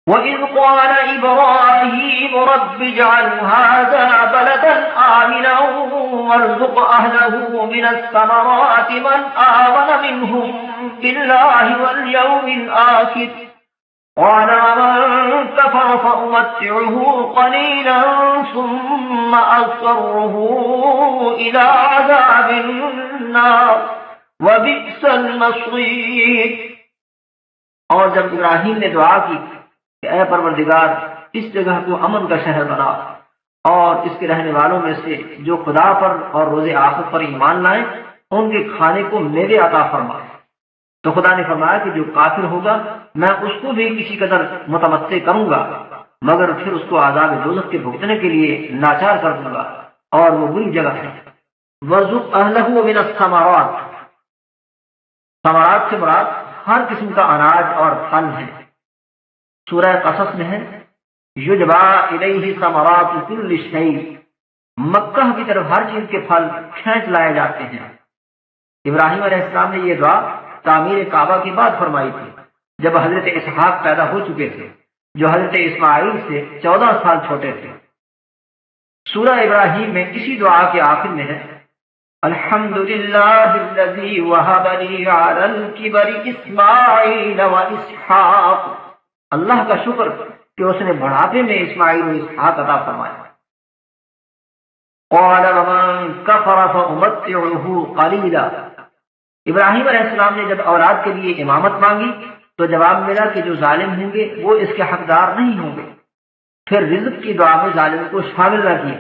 وَإِذْ قَالَ إِبْرَاهِيمُ رَبِّ اجْعَلْ هَٰذَا بَلَدًا آمِنًا وَارْزُقْ أَهْلَهُ مِنَ الثَّمَرَاتِ مَنْ آمَنَ مِنْهُم بِاللَّهِ وَالْيَوْمِ الْآخِرِ قَالَ وَمَن كَفَرَ فَأُمَتِّعُهُ قَلِيلًا ثُمَّ أَضْطَرُّهُ إِلَىٰ عَذَابِ النَّارِ وَبِئْسَ الْمَصِيرُ۔ اور جب ابراہیم نے دعا کی کہ اے پروردگار اس جگہ کو امن کا شہر بنا اور اس کے رہنے والوں میں سے جو خدا پر اور روز آخرت پر ایمان لائیں ان کے کھانے کو میوے عطا فرما، تو خدا نے فرمایا کہ جو کافر ہوگا میں اس کو بھی کسی قدر متمتع کروں گا، مگر پھر اس کو عذاب دوزخ کے بھگتنے کے لیے لاچار کر دوں گا اور وہ بری جگہ ہے۔ وَارْزُقْ أَهْلَهُ مِنَ الثَّمَرَاتِ، ثمرات سے مراد ہر قسم کا اناج اور پھل ہے۔ سورہ قصص میں ہے یجبا الیہ ثمرات کل شیء، مکہ کی طرف ہر چیز کے پھل کھینچ لائے جاتے ہیں۔ ابراہیم علیہ السلام نے یہ دعا تعمیر کعبہ کے بعد فرمائی تھی جب حضرت اسحاق پیدا ہو چکے تھے جو حضرت اسماعیل سے 14 سال چھوٹے تھے۔ سورہ ابراہیم میں اسی دعا کے آخر میں ہے الحمدللہ الذی وہب لی علی الکبر اسماعیل و اسحاق، اللہ کا شکر کہ اس نے بڑھاپے میں اسماعیل و اسحاق عطا فرمایا۔ قال ومن کفر فأمتعه قلیلا، ابراہیم علیہ السلام نے جب اولاد کے لیے امامت مانگی تو جواب ملا کہ جو ظالم ہوں گے وہ اس کے حقدار نہیں ہوں گے، پھر رزق کی دعا میں ظالم کو شامل نہ کیا۔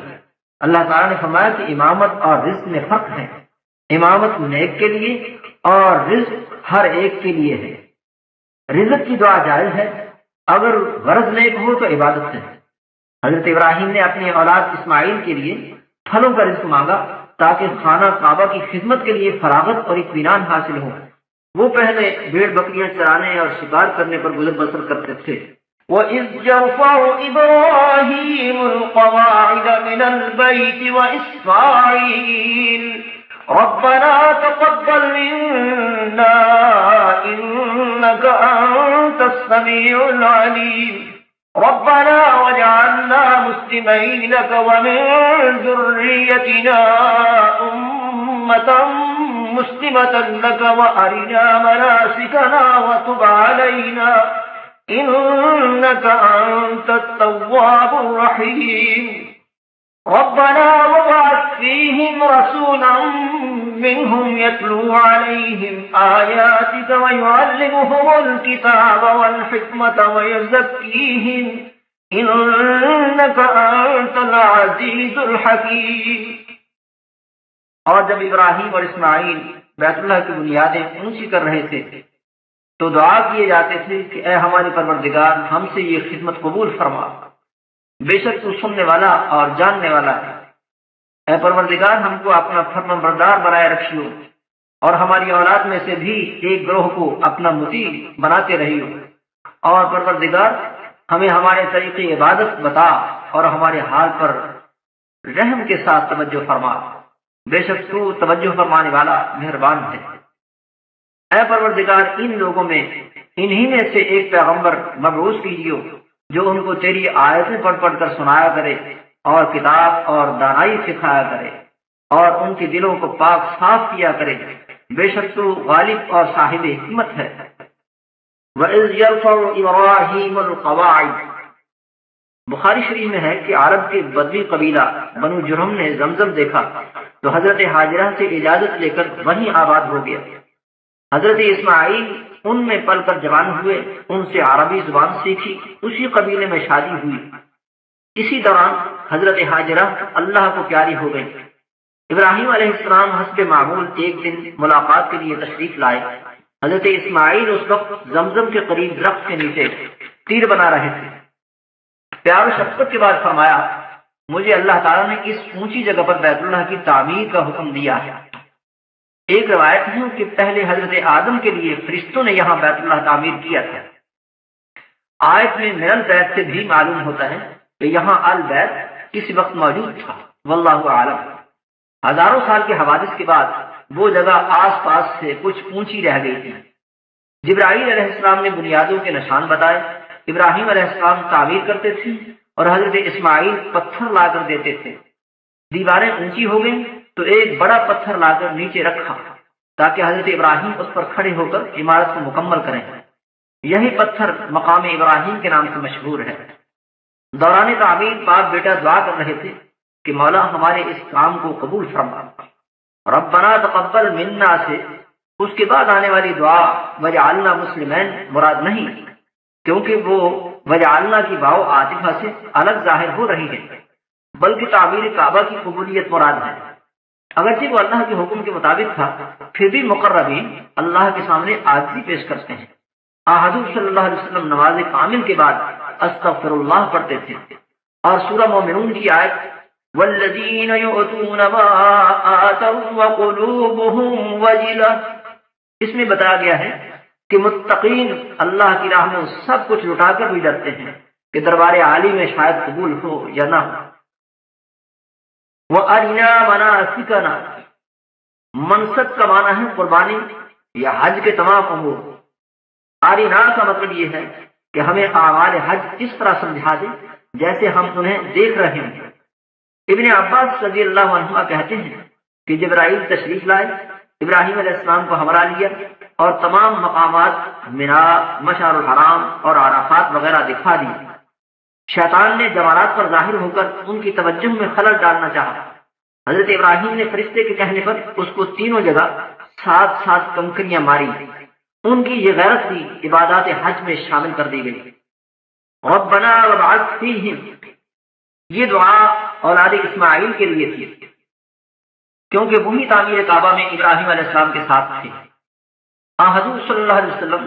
اللہ تعالیٰ نے فرمایا کہ امامت اور رزق میں فرق ہے، امامت نیک کے لیے اور رزق ہر ایک کے لیے ہے۔ رزق کی دعا جائز ہے اگر غرض نیک ہو تو عبادت ہے۔ حضرت ابراہیم نے اپنی اولاد اسماعیل کے لیے پھلوں کا رزق مانگا تاکہ خانہ کعبہ کی خدمت کے لیے فراغت اور اطمینان حاصل ہو۔ وہ پہلے بھیڑ بکریاں چرانے اور شکار کرنے پر گزر بسر کرتے تھے۔ وَإِذْ يَرْفَعُ إِبْرَاهِيمُ الْقَوَاعِدَ مِنَ الْبَيْتِ وَإِسْمَاعِيلُ رَبَّنَا تَقَبَّلْ مِنَّا إِنَّكَ أَنتَ السَّمِيعُ الْعَلِيمُ رَبَّنَا وَاجْعَلْنَا مُسْلِمَيْنِ لَكَ وَمِن ذُرِّيَّتِنَا أُمَّةً مُسْلِمَةً لَكَ وَأَرِنَا مَنَاسِكَنَا وَتُبْ عَلَيْنَا إِنَّكَ أَنتَ التَّوَّابُ الرَّحِيمُ رَبَّنَا وَابْعَثْ فِيهِمْ رَسُولًا مِّنْهُمْ يَتْلُو عَلَيْهِمْ آيَاتِكَ وَيُعَلِّمُهُمُ الْكِتَابَ وَالْحِكْمَةَ وَيُزَكِّيهِمْ إِنَّكَ أَنتَ الْعَزِيزُ الْحَكِيمُ۔ اور جب ابراہیم اور اسماعیل بیت اللہ کی بنیادیں اونچی کر رہے تھے تو دعا کیے جاتے تھے کہ اے ہمارے پروردگار ہم سے یہ خدمت قبول فرما، بے شک تو سننے والا اور جاننے والا ہے۔ اے پروردگار ہم کو اپنا فرمان بردار بنائے رکھیو اور ہماری اولاد میں سے بھی ایک گروہ کو اپنا مطیع بناتے رہیو، اور پروردگار ہمیں ہمارے طریقے عبادت بتا اور ہمارے حال پر رحم کے ساتھ توجہ فرما، بے شک تو توجہ فرمانے والا مہربان ہے۔ اے پروردگار ان لوگوں میں انہی میں سے ایک پیغمبر مبعوث کیجیو جو ان کو تیری آیتیں پڑھ پڑھ کر سنایا کرے اور کتاب اور دانائی سکھایا کرے اور ان کے دلوں کو پاک صاف کیا کرے، بے شک تو غالب اور صاحب حکمت ہے۔ وَإِذْ يَرْفَعُ إِبْرَاهِيمُ الْقَوَاعِدَ، بخاری شریف میں ہے کہ عرب کے بدوی قبیلہ بنو جرہم نے زمزم دیکھا تو حضرت ہاجرہ سے اجازت لے کر وہیں آباد ہو گیا۔ حضرت اسماعیل ان میں پل کر جوان ہوئے، ان سے عربی زبان سیکھی، اسی قبیلے میں شادی ہوئی۔ اسی دوران حضرت ہاجرہ اللہ کو پیاری ہو گئی۔ ابراہیم علیہ السلام حسب معمول ایک دن ملاقات کے لیے تشریف لائے۔ حضرت اسماعیل اس وقت زمزم کے قریب درخت کے نیچے تیر بنا رہے تھے۔ پیار و شفقت کے بعد فرمایا مجھے اللہ تعالیٰ نے اس اونچی جگہ پر بیت اللہ کی تعمیر کا حکم دیا ہے۔ ایک روایت ہے کہ پہلے حضرت آدم کے لیے فرشتوں نے یہاں بیت اللہ تعمیر کیا تھا۔ آیت میں من البیت سے بھی معلوم ہوتا ہے کہ یہاں البیت کسی وقت موجود تھا، واللہ اعلم۔ ہزاروں سال کے حوادث کے بعد وہ جگہ آس پاس سے کچھ اونچی رہ گئی تھی۔ جبرائیل علیہ السلام نے بنیادوں کے نشان بتائے ابراہیم علیہ السلام تعمیر کرتے تھے اور حضرت اسماعیل پتھر لا کر دیتے تھے۔ دیواریں اونچی ہو گئیں تو ایک بڑا پتھر لا کر نیچے رکھا تاکہ حضرت ابراہیم اس پر کھڑے ہو کر عمارت کو مکمل کریں۔ یہی پتھر مقام ابراہیم کے نام سے مشہور ہے۔ دوران تعمیر باپ بیٹا دعا کر رہے تھے کہ مولا ہمارے اس کام کو قبول فرما۔ ربنا تقبل منا سے اس کے بعد آنے والی دعا وجعلنا مسلمین مراد نہیں، کیونکہ وہ وجعلنا کی واو عاطفہ سے الگ ظاہر ہو رہی ہے، بلکہ تعمیر کعبہ کی قبولیت مراد ہے۔ اگرچہ وہ اللہ کے حکم کے مطابق تھا، پھر بھی مقربین اللہ کے سامنے عاجزی پیش کرتے ہیں۔ حضور صلی اللہ علیہ وسلم نماز کامل کے بعد استغفر اللہ پڑھتے تھے، اور سورہ مومنون کی آیت والذین یؤتون ما آتوا وقلوبهم وجلہ، اس میں بتایا گیا ہے کہ متقین اللہ کی راہ میں سب کچھ لٹا کر بھی ڈرتے ہیں کہ دربار عالی میں شاید قبول ہو یا نہ ہو۔ وَأَرِنَا مَنَاسِكَنَا، منسک کا معنی ہے قربانی یا حج کے تمام امور۔ آرینا کا مطلب یہ ہے کہ ہمیں اعمال حج اس طرح سمجھا دے جیسے ہم انہیں دیکھ رہے ہیں۔ ابن عباس رضی اللہ عنہ کہتے ہیں کہ جبرائیل تشریف لائے، ابراہیم علیہ السلام کو ہمراہ لیا اور تمام مقامات منا، مشعر الحرام اور عرفات وغیرہ دکھا دی۔ شیطان نے جمالات پر ظاہر ہو کر ان کی توجہ میں خلل ڈالنا چاہا۔ حضرت ابراہیم نے فرشتے کے کہنے پر اس کو تینوں جگہ 7 کنکریاں ماری۔ ان کی یہ غیرت بھی عبادات حج میں شامل کر دی گئی۔ ربنا وابعث فیہم، یہ دعا اولاد اسماعیل کے لیے تھی، کیونکہ وہی تعمیر کعبہ میں ابراہیم علیہ السلام کے ساتھ تھے۔ حضور صلی اللہ علیہ وسلم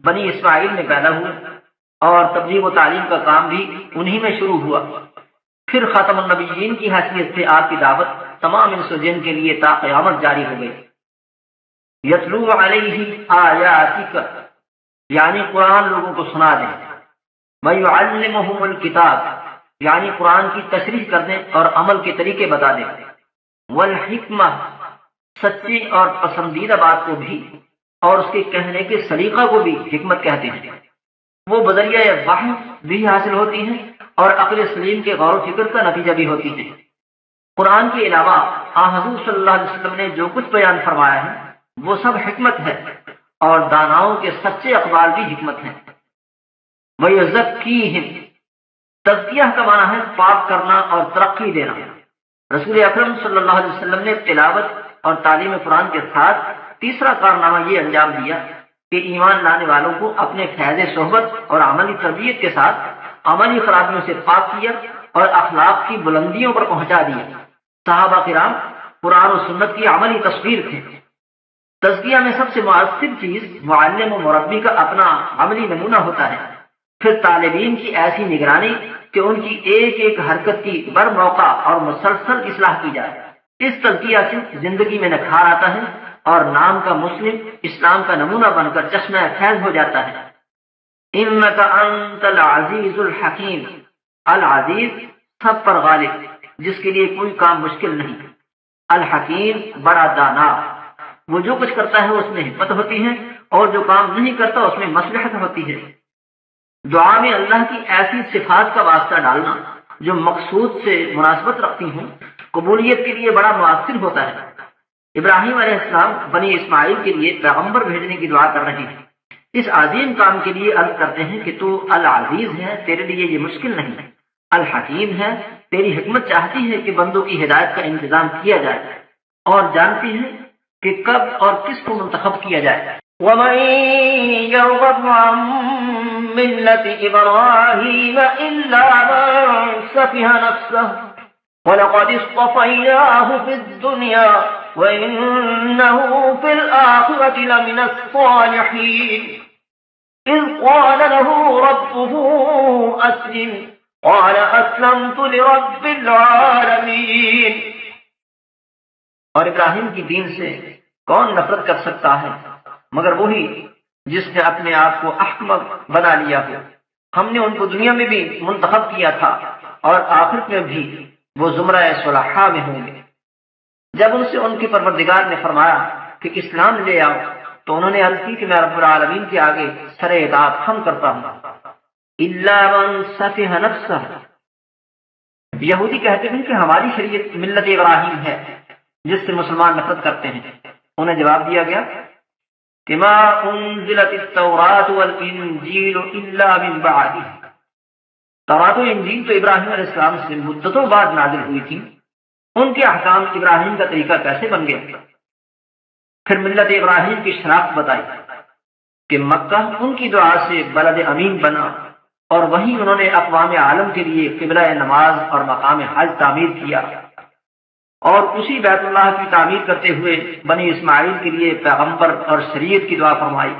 بنی اسماعیل میں پیدا ہوئے اور تبلیغ و تعلیم کا کام بھی انہی میں شروع ہوا۔ پھر خاتم النبیین کی حیثیت سے آپ کی دعوت تمام انس و جن کے لیے تا قیامت جاری ہو گئی۔ یتلو علیہ آیاتک، یعنی قرآن لوگوں کو سنا دیں۔ ویعلمہم الکتاب، یعنی قرآن کی تشریح کر دیں اور عمل کے طریقے بتا دیں۔ والحکمہ، سچی اور پسندیدہ بات کو بھی اور اس کے کہنے کے سلیقہ کو بھی حکمت کہتے ہیں۔ وہ بذریعہ وحی بھی حاصل ہوتی ہیں اور عقل سلیم کے غور و فکر کا نتیجہ بھی ہوتی ہیں۔ قرآن کے علاوہ حضور صلی اللہ علیہ وسلم نے جو کچھ بیان فرمایا ہے وہ سب حکمت ہے، اور داناؤں کے سچے اقوال بھی حکمت ہیں۔ وَيُزَكِّيهِمْ، تزکیہ کا معنی ہے پاک کرنا اور ترقی دینا۔ رسول اکرم صلی اللہ علیہ وسلم نے تلاوت اور تعلیم قرآن کے ساتھ تیسرا کارنامہ یہ انجام دیا کہ ایمان لانے والوں کو اپنے فیض صحبت اور عملی تربیت کے ساتھ عملی خرابیوں سے پاک کیا اور اخلاق کی بلندیوں پر پہنچا دیا۔ صحابہ کرام قرآن و سنت کی عملی تصویر تھے۔ تزکیہ میں سب سے مؤثر چیز معلم و مربی کا اپنا عملی نمونہ ہوتا ہے، پھر طالبین کی ایسی نگرانی کہ ان کی ایک ایک حرکت کی بر موقع اور مسلسل اصلاح کی جائے۔ اس تزکیہ سے زندگی میں نکھار آتا ہے اور نام کا مسلم اسلام کا نمونہ بن کر چشمہ فیض ہو جاتا ہے۔ انک انت العزیز الحکیم، العزیز سب پر غالب، جس کے لیے کوئی کام مشکل نہیں، الحکیم بڑا دانا، وہ جو کچھ کرتا ہے اس میں حکمت ہوتی ہے اور جو کام نہیں کرتا اس میں مصلحت ہوتی ہے۔ دعا میں اللہ کی ایسی صفات کا واسطہ ڈالنا جو مقصود سے مناسبت رکھتی ہوں قبولیت کے لیے بڑا مؤثر ہوتا ہے۔ ابراہیم علیہ السلام بنی اسماعیل کے لیے پیغمبر بھیجنے کی دعا کر رہے ہیں۔ اس عظیم کام کے لیے عرض کرتے ہیں کہ تو العزیز ہے، تیرے لیے یہ مشکل نہیں، الحکیم ہے، تیری حکمت چاہتی ہے کہ بندوں کی ہدایت کا انتظام کیا جائے اور جانتی ہے کہ کب اور کس کو منتخب کیا جائے۔ وَمَن يَرْغَبُ عَن مِّلَّةِ إِبْرَاهِيمَ إِلَّا مَن سَفِهَ نَفْسَهُ وَلَقَدِ اصْطَفَيْنَاهُ فِي الدُّنْيَا وَإِنَّهُ فِي الْآخِرَةِ لَمِنَ الصَّالِحِينَ إِذْ قَالَ لَهُ رَبُّهُ أَسْلِمْ قَالَ أَسْلَمْتُ لِرَبِّ الْعَالَمِينَ۔ اور ابراہیم کی دین سے کون نفرت کر سکتا ہے مگر وہی جس نے اپنے آپ کو احمق بنا لیا ہو۔ ہم نے ان کو دنیا میں بھی منتخب کیا تھا اور آخرت میں بھی وہ زمرہ صلحاء میں ہوں گے۔ جب ان سے ان کے پروردگار نے فرمایا کہ اسلام لے آؤ تو انہوں نے عرض کی کہ میں رب العالمین کے آگے سر اطاعت خم کرتا ہوں۔ الا من سفہ نفسہ، یہودی کہتے ہیں کہ ہماری شریعت ملت ابراہیم ہے جس سے مسلمان نفرت کرتے ہیں۔ انہیں جواب دیا گیا کہ ما انزلت التوراۃ والانجیل الا من بعدہ، تورات و انجیل تو ابراہیم علیہ السلام سے مدتوں بعد نازل ہوئی تھی، ان کے احکام ابراہیم کا طریقہ کیسے بن گئے؟ پھر ملت ابراہیم کی شناخت بتائی کہ مکہ ان کی دعا سے بلد امین بنا، اور وہیں انہوں نے اقوام عالم کے لیے قبلہ نماز اور مقام حج تعمیر کیا، اور اسی بیت اللہ کی تعمیر کرتے ہوئے بنی اسماعیل کے لیے پیغمبر اور شریعت کی دعا فرمائی۔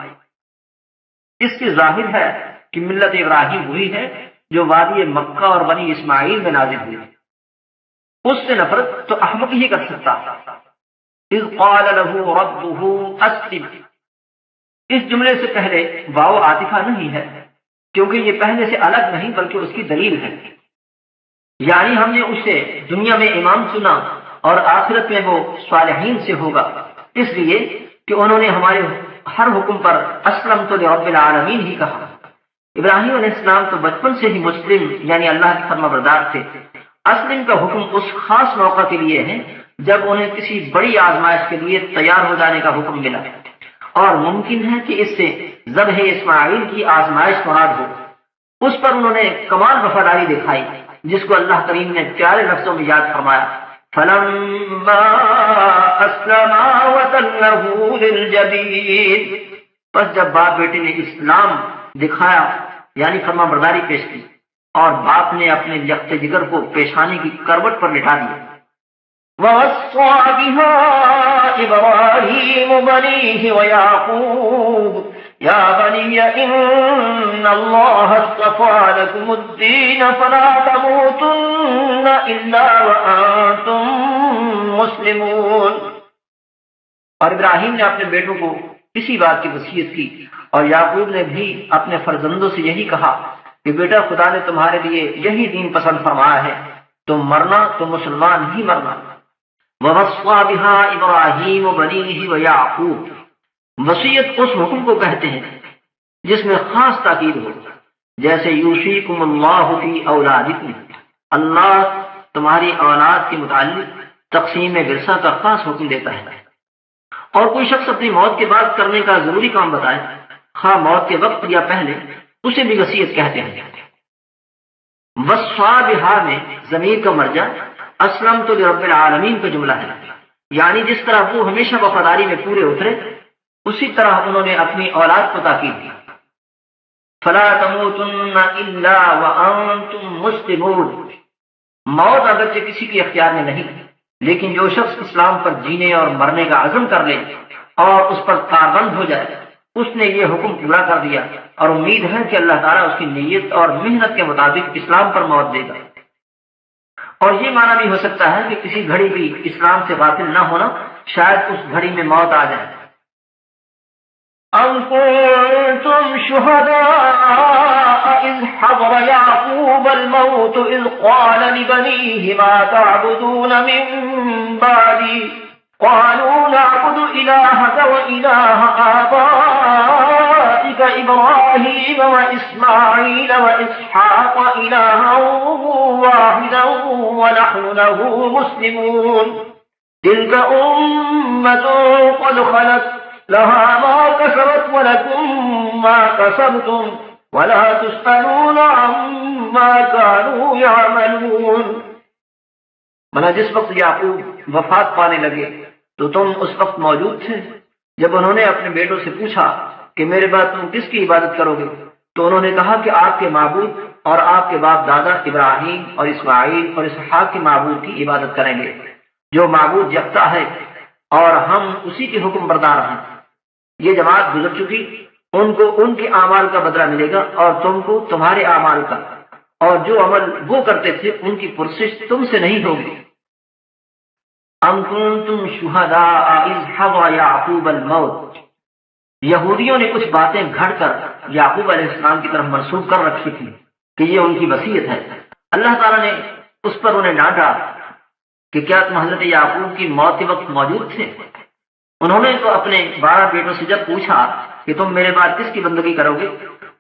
اس سے ظاہر ہے کہ ملت ابراہیم وہی ہے جو وادی مکہ اور بنی اسماعیل میں نازل ہوئی، اس سے نفرت تو احمق ہی کر سکتا۔ اذ قال له ربه اسلم، اس جملے سے پہلے واو عاطفہ نہیں ہے، کیونکہ یہ پہلے سے الگ نہیں بلکہ اس کی دلیل ہے، یعنی ہم نے اسے دنیا میں امام چنا اور آخرت میں وہ صالحین سے ہوگا، اس لیے کہ انہوں نے ہمارے ہر حکم پر اسلمت لرب العالمین ہی کہا۔ ابراہیم علیہ السلام تو بچپن سے ہی مسلم یعنی اللہ کے فرما بردار تھے۔ اسلم کا حکم اس خاص موقع کے لیے ہے جب انہیں کسی بڑی آزمائش کے لیے تیار ہو جانے کا حکم ملا، اور ممکن ہے کہ اس سے ذبح اسماعیل کی آزمائش مراد ہو۔ اس پر انہوں نے کمال وفاداری دکھائی، جس کو اللہ کریم نے پیارے لفظوں میں یاد فرمایا، فَلَمَّا أَسْلَمَا وَتَلَّهُ لِلْجَبِينِ، بس جب باپ بیٹے نے اسلام دکھایا یعنی فرما برداری پیش کی، اور باپ نے اپنے یکتے جگر کو پیشانی کی کروٹ پر لٹا دیا۔ وَوَصَّى بِهَا إِبْرَاهِيمُ بَنِيهِ وَيَعْقُوبُ يَا بَنِيَّ إِنَّ اللَّهَ اصْطَفَىٰ لَكُمُ الدِّينَ فَلَا تَمُوتُنَّ إِلَّا وَأَنتُم مُّسْلِمُونَ۔ اور ابراہیم نے اپنے بیٹوں کو اسی بات کی وصیت کی، اور یعقوب نے بھی اپنے فرزندوں سے یہی کہا کہ بیٹا خدا نے تمہارے لیے یہی دین پسند فرمایا ہے، تم مرنا تو مسلمان ہی مرنا۔ وَوَصَّىٰ بِهَا إِبْرَاهِيمُ بَنِيهِ وَيَعْقُوبُ، وصیت اس حکم کو کہتے ہیں جس میں خاص تاکید ہو، جیسے یوصیکم اللہ فی اولادکم، اللہ تمہاری اولاد کے متعلق تقسیم ورثہ کا خاص حکم دیتا ہے، اور کوئی شخص اپنی موت کے بعد کرنے کا ضروری کام بتائے، خواہ موت کے وقت یا پہلے، اسے بھی وصیت کہتے ہیں۔ وصّیٰ بہا میں ضمیر کا مرجع اسلمت لرب العالمین کا جملہ ہے، یعنی جس طرح وہ ہمیشہ وفاداری میں پورے اترے، اسی طرح انہوں نے اپنی اولاد کو تاکید دی۔ فلا تموتن الا وانتم مسلمون، موت اگرچہ کسی کے اختیار میں نہیں، لیکن جو شخص اسلام پر جینے اور مرنے کا عزم کر لے اور اس پر کاربند ہو جائے، اس نے یہ حکم پورا کر دیا، اور امید ہے کہ اللہ تعالیٰ اس کی نیت اور محنت کے مطابق اسلام پر موت دے گا۔ اور یہ معنی بھی ہو سکتا ہے کہ کسی گھڑی بھی اسلام سے غافل نہ ہونا، شاید اس گھڑی میں موت آ جائے۔ أَمْ كُنتُمْ شُهَدَاءَ إِذْ حَضَرَ يَعْقُوبَ الْمَوْتُ إِذْ قَالَ لِبَنِيهِ مَا تَعْبُدُونَ مِن بَعْدِي قَالُوا نَعْبُدُ إِلَٰهَكَ وَإِلَٰهَ آبَائِكَ إِبْرَاهِيمَ وَإِسْمَاعِيلَ وَإِسْحَاقَ إِلَٰهًا وَاحِدًا وَنَحْنُ لَهُ مُسْلِمُونَ تِلْكَ أُمَّةٌ قَدْ خَلَتْ لَهَا مَا كَسَبَتْ وَلَكُم مَّا كَسَبْتُمْ وَلَا تُسْأَلُونَ عَمَّا كَانُوا يَعْمَلُونَ۔ بنا جس وقت یعقوب وفات پانے لگے تو تم اس وقت موجود تھے جب انہوں نے اپنے بیٹوں سے پوچھا کہ میرے بعد تم کس کی عبادت کرو گے، تو انہوں نے کہا کہ آپ کے معبود اور آپ کے باپ دادا ابراہیم اور اسماعیل اور اسحاق کے معبود کی عبادت کریں گے، جو معبود یکتا ہے، اور ہم اسی کے حکم بردار ہیں۔ یہ جماعت گزر چکی، ان کو ان کے اعمال کا بدلہ ملے گا اور تم کو تمہارے اعمال کا، اور جو عمل وہ کرتے تھے ان کی پرسش تم سے نہیں ہوگی۔ ام کنتم شہداء اذ حضر یعقوب الموت، یہودیوں نے کچھ باتیں گھڑ کر یعقوب علیہ السلام کی طرف منسوب کر رکھی تھی کہ یہ ان کی وصیت ہے۔ اللہ تعالیٰ نے اس پر انہیں ڈانٹا کہ کیا تم حضرت یعقوب کی موت کے وقت موجود تھے؟ انہوں نے تو اپنے 12 بیٹوں سے جب پوچھا کہ تم میرے بعد کس کی بندگی کرو گے،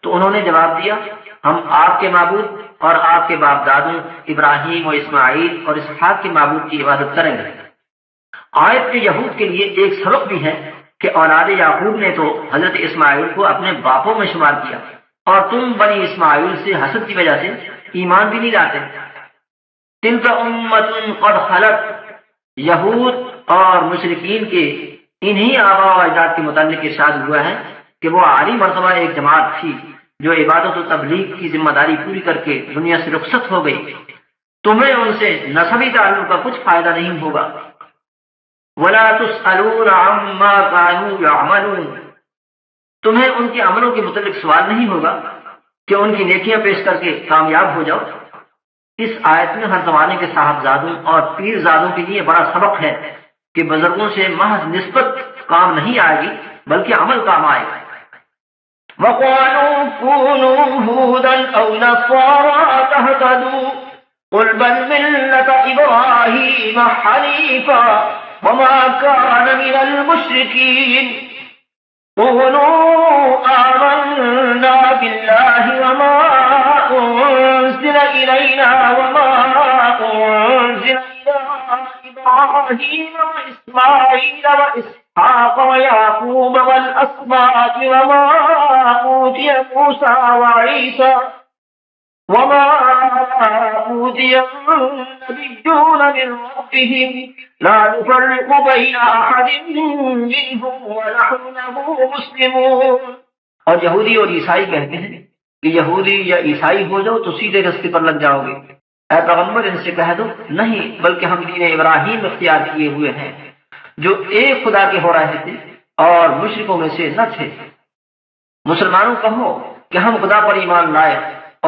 تو انہوں نے جواب دیا ہم آپ کے معبود اور آپ کے باپ دادوں ابراہیم و اسماعیل اور اسحاق کے معبود کی عبادت کریں گے۔ آیت میں یہود کے لیے ایک سبق بھی ہے کہ اولاد یعقوب نے تو حضرت اسماعیل کو اپنے باپوں میں شمار کیا اور تم بنی اسماعیل سے حسد کی وجہ سے ایمان بھی نہیں لاتے۔ تلک امت قد خلت، یہود اور مشرکین کے انہی آباء و اجداد کے متعلق ارشاد ہوا ہے کہ وہ عالی مرتبہ ایک جماعت تھی جو عبادت و تبلیغ کی ذمہ داری پوری کر کے دنیا سے رخصت ہو گئی، تمہیں ان سے نسبی تعلق کا کچھ فائدہ نہیں ہوگا۔ وَلَا تُسْأَلُونَ عَمَّا كَانُوا يَعْمَلُونَ، تمہیں ان کے عملوں کے متعلق سوال نہیں ہوگا کہ ان کی نیکیاں پیش کر کے کامیاب ہو جاؤ۔ اس آیت میں ہر زمانے کے صاحبزادوں اور پیرزادوں کے لیے بڑا سبق ہے کہ بزرگوں سے محض نسبت کام نہیں آئے گی بلکہ عمل کام آئے گا۔ وَقَالُوا كُونُوا هُودًا أَوْ نَصَارَىٰ تَهْتَدُوا قُلْ بَلْ مِلَّةَ إِبْرَاهِيمَ حَنِيفًا وَمَا كَانَ مِنَ الْمُشْرِكِينَ قُولُوا آمَنَّا بِاللَّهِ وَمَا أُنزِلَ إِلَيْنَا وَمَا أُنزِلَ إِلَىٰ إِبْرَاهِيمَ وَإِسْمَاعِيلَ وَإِسْحَاقَ وَيَعْقُوبَ وَالْأَسْبَاطِ وَمَا أُوتِيَ مُوسَىٰ وَعِيسَىٰ وَمَا أُوتِيَ النَّبِيُّونَ مِن رَّبِّهِمْ لَا نُفَرِّقُ بَيْنَ أَحَدٍ مِّنْهُمْ وَنَحْنُ لَهُ مُسْلِمُونَ۔ اور یہودی اور عیسائی کہتے ہیں کہ یہودی یا عیسائی ہو جاؤ تو سیدھے رستے پر لگ جاؤ گے۔ اے پیغمبر ان سے کہہ دو نہیں، بلکہ ہم دین ابراہیم اختیار کیے ہوئے ہیں جو ایک خدا کے ہو رہے تھے اور مشرکوں میں سے نہ تھے۔ مسلمانوں کہو کہ ہم خدا پر ایمان لائے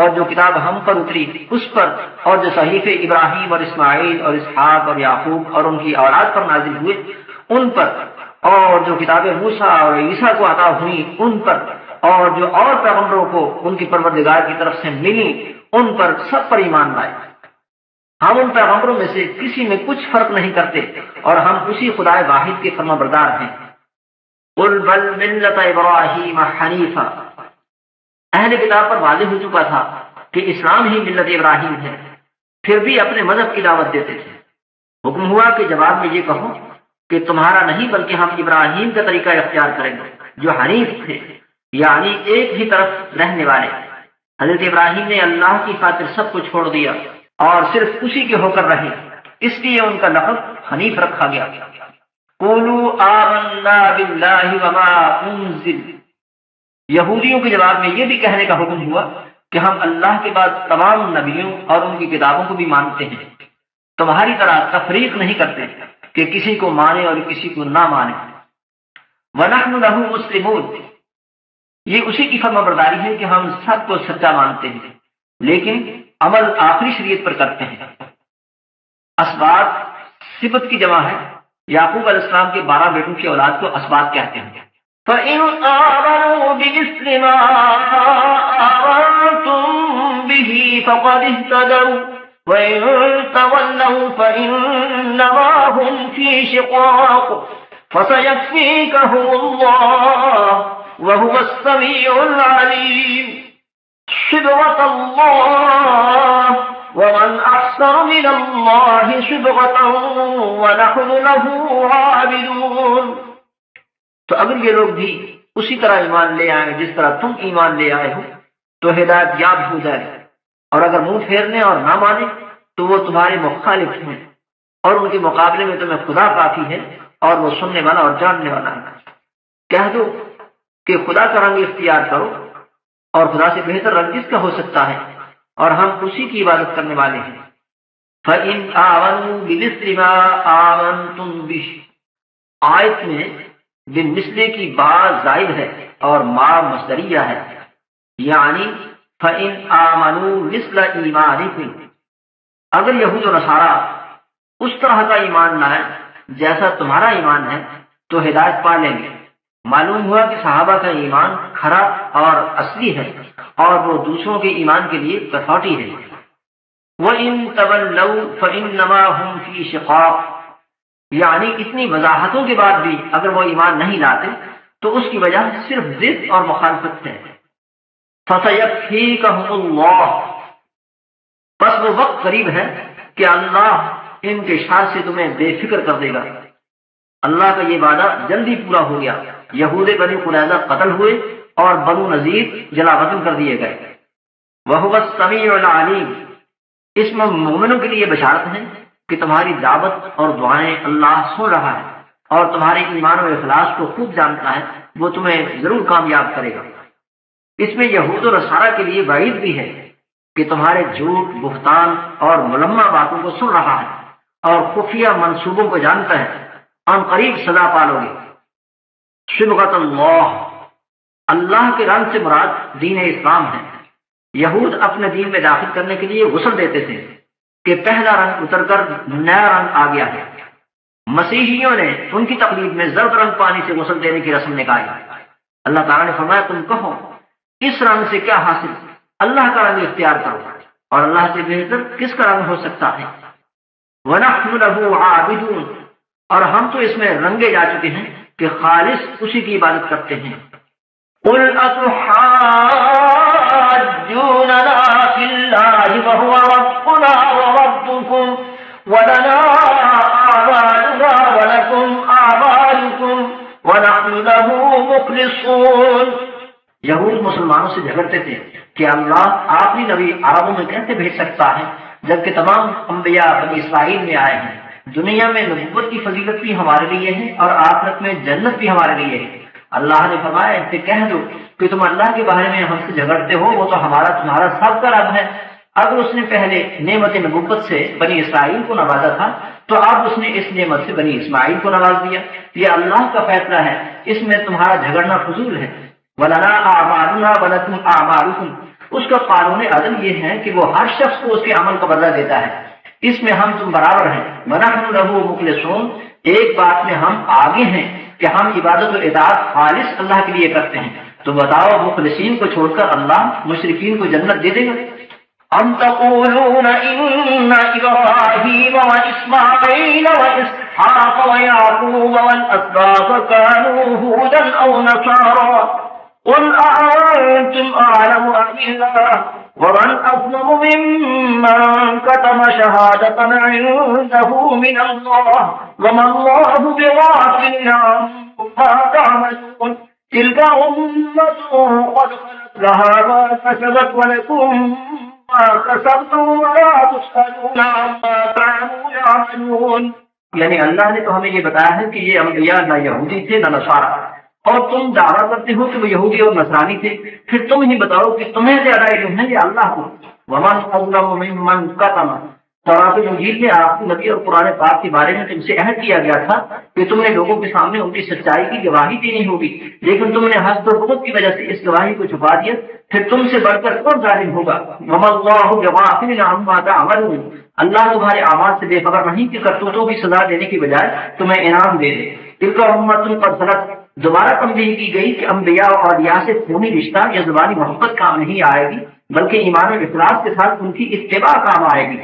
اور جو کتاب ہم پر اتری اس پر، اور جو صحیفے ابراہیم اور اسماعیل اور اسحاق اور یعقوب اور ان کی اولاد پر نازل ہوئے ان پر، اور جو کتابیں موسیٰ اور عیسیٰ کو عطا ہوئی ان پر، اور جو اور پیغمبروں کو ان کی پروردگار کی طرف سے ملی ان پر، سب پر ایمان لائے۔ ہم ان پیغمبروں میں سے کسی میں کچھ فرق نہیں کرتے اور ہم اسی خدا واحد کے فرما بردار ہیں۔ قل بل ملت ابراہیم حنیفا، اہل کتاب پر واضح ہو چکا تھا کہ اسلام ہی ملت ابراہیم ہے، پھر بھی اپنے مذہب کی دعوت دیتے تھے۔ حکم ہوا کہ جواب میں یہ کہو کہ تمہارا نہیں بلکہ ہم ابراہیم کا طریقہ اختیار کریں گے جو حنیف تھے، یعنی ایک ہی طرف رہنے والے۔ حضرت ابراہیم نے اللہ کی خاطر سب کو چھوڑ دیا اور صرف اسی کے ہو کر رہے، اس لیے ان کا لقب حنیف رکھا گیا۔ قولوا آمنا باللہ وما انزل، یہودیوں کے جواب میں یہ بھی کہنے کا حکم ہوا کہ ہم اللہ کے بعد تمام نبیوں اور ان کی کتابوں کو بھی مانتے ہیں، تمہاری طرح تفریق نہیں کرتے کہ کسی کو مانے اور کسی کو نہ مانے۔ وَنَحْنُ لَهُ مُسْلِمُونَ، یہ اسی کی فرما برداری ہے کہ ہم سب کو سچا مانتے ہیں لیکن عمل آخری شریعت پر کرتے ہیں۔ اسباط صفت کی جمع ہے، یعقوب علیہ السلام کے 12 بیٹوں کی اولاد کو اسباط کہتے ہیں۔ فَإِنْ آمَنُوا بِمِثْلِ مَا آمَنْتُمْ بِهِ فَقَدِ اهْتَدَوْا وَإِنْ تَوَلَّوْا فَإِنَّمَا هُمْ فِي شِقَاقٍ فَسَيَكْفِيكَهُمُ اللَّهُ وَهُوَ السَّمِيعُ الْعَلِيمُ۔ صِبْغَةَ اللَّهِ وَمَنْ أَحْسَنُ مِنَ اللَّهِ صِبْغَةً وَنَحْنُ لَهُ عَابِدُونَ۔ تو اگر یہ لوگ بھی اسی طرح ایمان لے آئیں جس طرح تم ایمان لے آئے ہو تو ہدایت یاب ہو جائے، اور اگر منہ پھیرنے اور نہ مانے تو وہ تمہارے مخالف ہیں، اور ان کے مقابلے میں تمہیں خدا کافی ہے اور وہ سننے والا اور جاننے والا ہے۔ کہہ دو کہ خدا کا رنگ اختیار کرو، اور خدا سے بہتر رنگ کس کا ہو سکتا ہے، اور ہم اسی کی عبادت کرنے والے ہیں۔ فَإِنْ آمَنُوا بِمِثْلِ مَا آمَنْتُمْ بِهِ، آیت میں بمثلے کی با زائد ہے اور ما مصدریہ ہے، یعنی فَإِنْ آمَنُوا مِثْلَ إِيمَانِكُمْ، اگر یہود و نصارہ اس طرح کا ایمان لائیں جیسا تمہارا ایمان ہے تو ہدایت پا لیں گے۔ معلوم ہوا کہ صحابہ کا ایمان کھرا اور اصلی ہے اور وہ دوسروں کے ایمان کے لیے کسوٹی ہے۔ وَإِن تَوَلَّوْا فَإِنَّمَا هُمْ فِي شِقَاقٍ، یعنی اتنی وضاحتوں کے بعد بھی اگر وہ ایمان نہیں لاتے تو اس کی وجہ صرف ضد اور مخالفت ہے۔ فَسَيَكْفِيكَهُمُ اللَّهُ، بس وہ وقت قریب ہے کہ اللہ ان کے شر سے تمہیں بے فکر کر دے گا۔ اللہ کا یہ وعدہ جلدی پورا ہو گیا۔ یہود بنی قریظہ قتل ہوئے اور بنو نذیر جلا وطن کر دیے گئے۔ وَهُوَ السَّمِيعُ الْعَلِيمُ، اس میں مومنوں کے لیے بشارت ہے کہ تمہاری دعوت اور دعائیں اللہ سن رہا ہے اور تمہارے ایمان و اخلاص کو خوب جانتا ہے، وہ تمہیں ضرور کامیاب کرے گا۔ اس میں یہود و نصارہ کے لیے وعید بھی ہے کہ تمہارے جھوٹ، بہتان اور ملمہ باتوں کو سن رہا ہے اور خفیہ منصوبوں کو جانتا ہے، ان قریب سزا پالو گے۔ صبغۃ اللہ، اللہ کے رنگ سے مراد دین اسلام ہے۔ یہود اپنے دین میں داخل کرنے کے لیے غسل دیتے تھے کہ پہلا رنگ اتر کر نیا رنگ آ گیا ہے۔ مسیحیوں نے ان کی تقلید میں زرد رنگ پانی سے غسل دینے کی رسم نکالی۔ اللہ تعالیٰ نے فرمایا تم کہو اس رنگ سے کیا حاصل، اللہ کا رنگ اختیار کرو، اور اللہ سے بہتر کس کا رنگ ہو سکتا ہے۔ وَنَحْنُ لَهُ عَابِدُونَ، اور ہم تو اس میں رنگے جا چکے ہیں کہ خالص اسی کی عبادت کرتے ہیں۔ قُلْ أَتُحَاجُّونَنَا فِي اللَّهِ وَهُوَ رَبُّنَا وَرَبُّكُمْ وَلَنَا أَعْمَالُنَا وَلَكُمْ أَعْمَالُكُمْ وَنَحْنُ لَهُ مُخْلِصُونَ۔ یہود مسلمانوں سے جھگڑتے تھے کہ اللہ آخری نبی عربوں میں کیسے بھیج سکتا ہے جبکہ تمام انبیاء بنی اسرائیل میں آئے ہیں۔ دنیا میں نبوت کی فضیلت بھی ہمارے لیے ہے اور آخرت میں جنت بھی ہمارے لیے ہے۔ اللہ نے فرمایا ان سے کہہ دو کہ تم اللہ کے بارے میں ہم سے جھگڑتے ہو، وہ تو تمہارا سب کا رب ہے۔ اگر اس نے پہلے نعمت نبوت سے بنی اسرائیل کو نوازا تھا تو اب اس نے اس نعمت سے بنی اسماعیل کو نواز دیا۔ یہ اللہ کا فیصلہ ہے، اس میں تمہارا جھگڑنا فضول ہے۔ وَلَنَا أَعْمَالُنَا وَلَكُمْ أَعْمَالُكُمْ، اس کا قانون عدل یہ ہے کہ وہ ہر شخص کو اس کے عمل کا بدلہ دیتا ہے، اس میں ہم تم برابر ہیں۔ وَنَحْنُ لَهُ مُخْلِصُونَ، ایک بات میں ہم آگے ہیں کہ ہم عبادت و اطاعت خالص اللہ کے لیے کرتے ہیں۔ تو بتاؤ مخلصین کو چھوڑ کر اللہ مشرکین کو جنت دے دے گا؟ أَمْ تَقُولُونَ إِنَّ إِبْرَاهِيمَ وَإِسْمَاعِيلَ وَإِسْحَاقَ وَيَعْقُوبَ وَالْأَسْبَاطَ كَانُوا هُودًا أَوْ نَصَارَىٰ قُلْ أَأَنتُمْ أَعْلَمُ أَمِ اللَّهُ وَمَنْ أَظْلَمُ مِمَّنْ كَتَمَ شَهَادَةً عِندَهُ مِنَ اللَّهِ وَمَا اللَّهُ بِغَافِلٍ عَمَّا تَعْمَلُونَ تِلْكَ أُمَّةٌ قَدْ خَلَتْ لَهَا مَا كَسَبَتْ وَلَكُمْ مَا كَسَبْتُمْ وَلَا تُسْأَلُونَ عَمَّا كَانُوا يَعْمَلُونَ۔ یعنی اللہ نے تو ہمیں یہ بتایا ہے کہ یہ انبیاء نہ یہودی تھے نہ نصارہ، اور تم دعویٰ کرتے ہو کہ وہ یہودی اور نصرانی تھے، پھر تم ہی بتاؤ کہ تمہیں زیادہ علم ہے یا اللہ کو۔ وَمَنْ أَظْلَمُ مِمَّنْ كَتَمَ، تورات و انجیل میں آخری نبی اور قرآن پاک کے بارے میں تم سے عہد کیا گیا تھا کہ تم نے لوگوں کے سامنے ان کی سچائی کی گواہی دینی ہوگی، لیکن تم نے حسد و بغض کی وجہ سے اس گواہی کو چھپا دیا، پھر تم سے بڑھ کر کون ظالم ہوگا؟ وَمَا اللَّهُ بِغَافِلٍ عَمَّا تَعْمَلُونَ، اللہ تمہارے اعمال سے بے خبر نہیں کہ کرتوتوں کی سزا دینے کی بجائے تمہیں انعام دے دے۔ تِلْكَ أُمَّةٌ قَدْ خَلَتْ، دوبارہ تنبیہ کی گئی کہ انبیاء اور اولیاء سے خونی رشتہ یا زبانی محبت کام نہیں آئے گی، بلکہ ایمان و اخلاص کے ساتھ ان کی اتباع کام آئے گی۔